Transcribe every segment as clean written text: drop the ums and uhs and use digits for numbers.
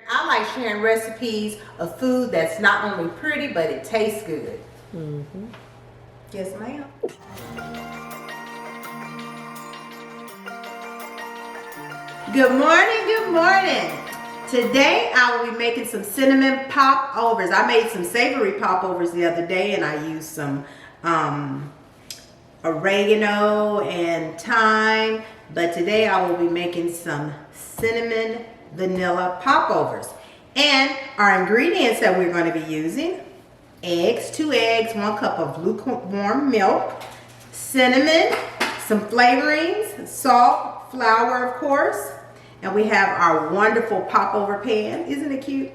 I like sharing recipes of food that's not only pretty, but it tastes good. Yes, ma'am. Good morning, good morning. Today I will be making some cinnamon popovers. I made some savory popovers the other day and I used some oregano and thyme, but today I will be making some cinnamon vanilla popovers. And our ingredients that we're going to be using: eggs, 2 eggs, 1 cup of lukewarm milk, cinnamon, some flavorings, salt, flour, of course, and we have our wonderful popover pan. Isn't it cute?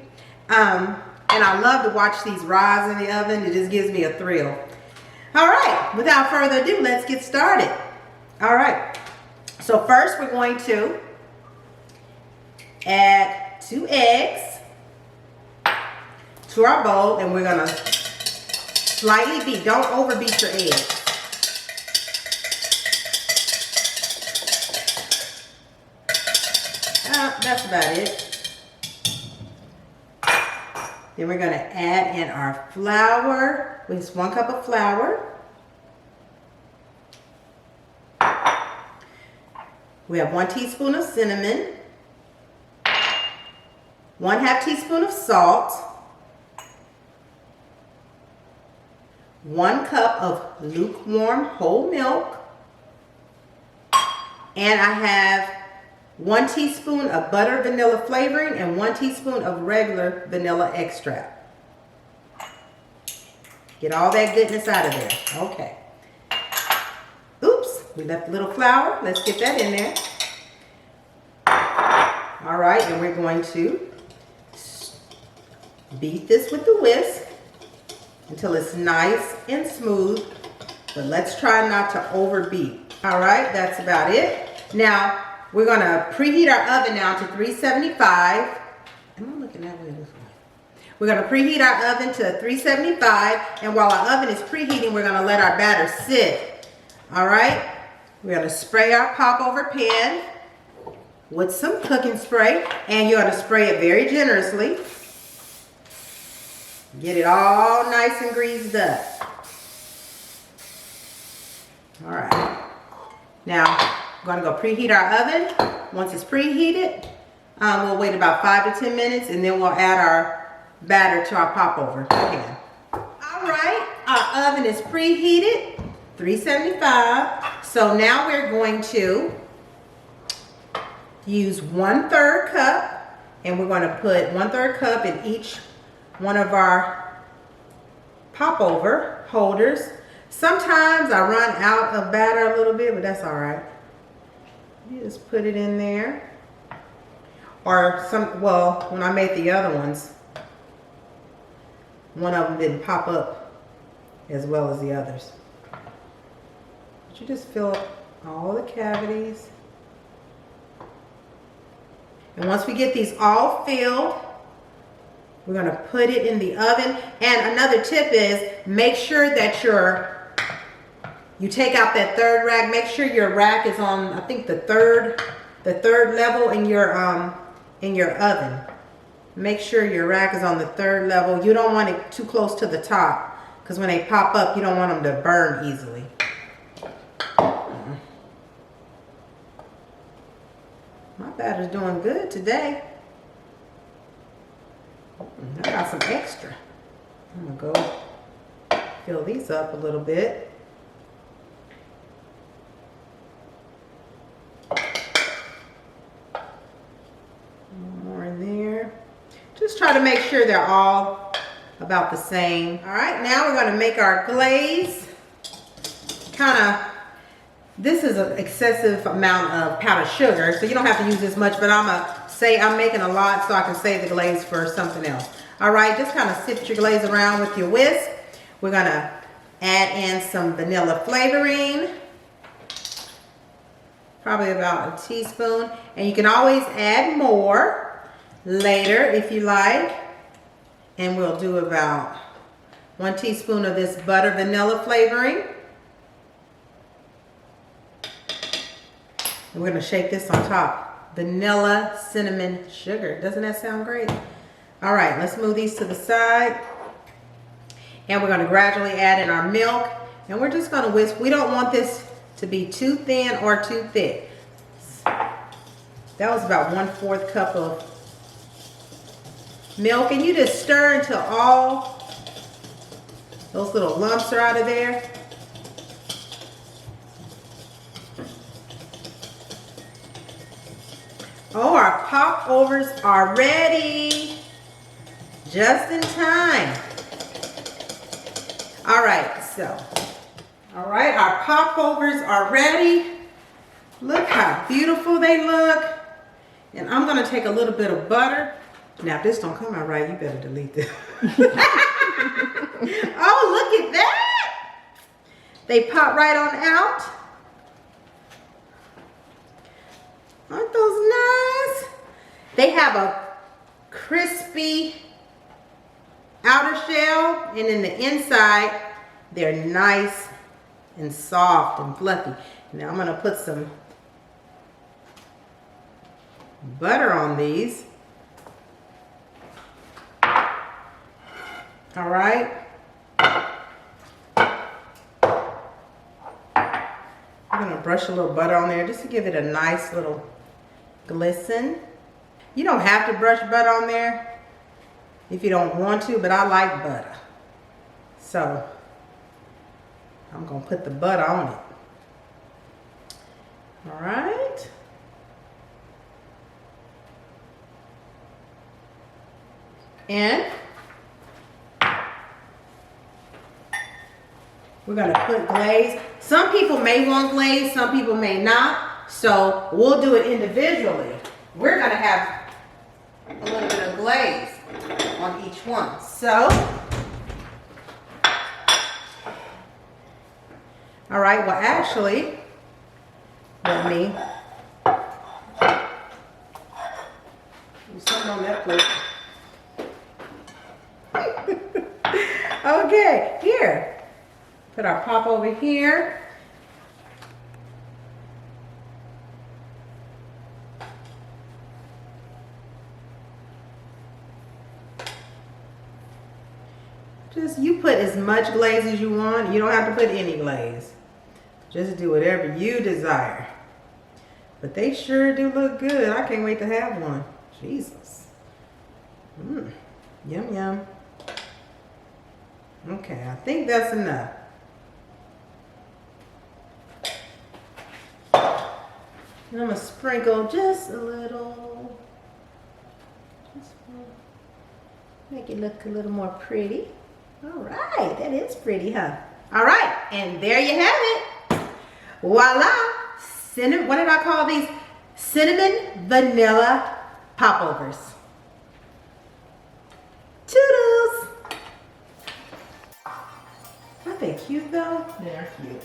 And I love to watch these rise in the oven. It just gives me a thrill. All right, without further ado, let's get started. All right, so first we're going to add 2 eggs to our bowl, and we're gonna slightly beat. Don't overbeat your eggs. That's about it. Then we're gonna add in our flour. With 1 cup of flour. We have 1 teaspoon of cinnamon, 1/2 teaspoon of salt, 1 cup of lukewarm whole milk, and I have 1 teaspoon of butter vanilla flavoring and 1 teaspoon of regular vanilla extract. Get all that goodness out of there. Okay. Oops, we left a little flour. Let's get that in there. All right, and we're going to beat this with the whisk until it's nice and smooth, but let's try not to overbeat. All right, that's about it. Now, we're gonna preheat our oven now to 375. Am I looking that way or this way? We're gonna preheat our oven to 375, and while our oven is preheating, we're gonna let our batter sit. All right, we're gonna spray our popover pan with some cooking spray, and you're gonna spray it very generously. Get it all nice and greased up. All right, now we're gonna go preheat our oven. Once it's preheated, we'll wait about 5 to 10 minutes, and then we'll add our batter to our popover pan. All right, our oven is preheated, 375. So now we're going to use 1/3 cup, and we're going to put 1/3 cup in each one of our popover holders. Sometimes I run out of batter a little bit, but that's all right. You just put it in there. Or well, when I made the other ones, one of them didn't pop up as well as the others. But you just fill up all the cavities. And once we get these all filled, we're gonna put it in the oven. And another tip is, make sure that you take out that 3rd rack. Make sure your rack is on, I think, the third level in your oven. Make sure your rack is on the 3rd level. You don't want it too close to the top, because when they pop up, you don't want them to burn easily. My batter's doing good today. I got some extra. I'm gonna go fill these up a little bit. More in there. Just try to make sure they're all about the same. All right, now we're gonna make our glaze. This is an excessive amount of powdered sugar, so you don't have to use this much, but I'm making a lot so I can save the glaze for something else. All right, just kind of sift your glaze around with your whisk. We're gonna add in some vanilla flavoring. Probably about a teaspoon, and you can always add more later if you like. And we'll do about 1 teaspoon of this butter vanilla flavoring. And we're going to shake this on top. vanilla cinnamon sugar. Doesn't that sound great? All right, let's move these to the side. And we're gonna gradually add in our milk. And we're just gonna whisk. We don't want this to be too thin or too thick. That was about 1/4 cup of milk. And you just stir until all those little lumps are out of there. Oh, our popovers are ready. Just in time. All right, our popovers are ready. Look how beautiful they look. And I'm gonna take a little bit of butter. Now, if this don't come out right, you better delete this. Oh, look at that. They pop right on out. Aren't those nice? They have a crispy outer shell, and in the inside, they're nice and soft and fluffy. Now I'm gonna put some butter on these. All right. I'm gonna brush a little butter on there just to give it a nice little glisten. You don't have to brush butter on there if you don't want to, but I like butter. So I'm gonna put the butter on it. All right. And we're gonna put glaze. Some people may want glaze, some people may not. So we'll do it individually. We're gonna have a little bit of glaze on each one. So, all right, well actually, let me do something on that plate. Okay, here. Put our pop over here. Just, you put as much glaze as you want. You don't have to put any glaze. Just do whatever you desire. But they sure do look good. I can't wait to have one. Jesus. Yum, yum. Okay, I think that's enough. And I'm gonna sprinkle just a little. Just make it look a little more pretty. All right, that is pretty, huh? All right, and there you have it. Voila, cinnamon, what did I call these? Cinnamon vanilla popovers. Toodles. Aren't they cute though? They're cute.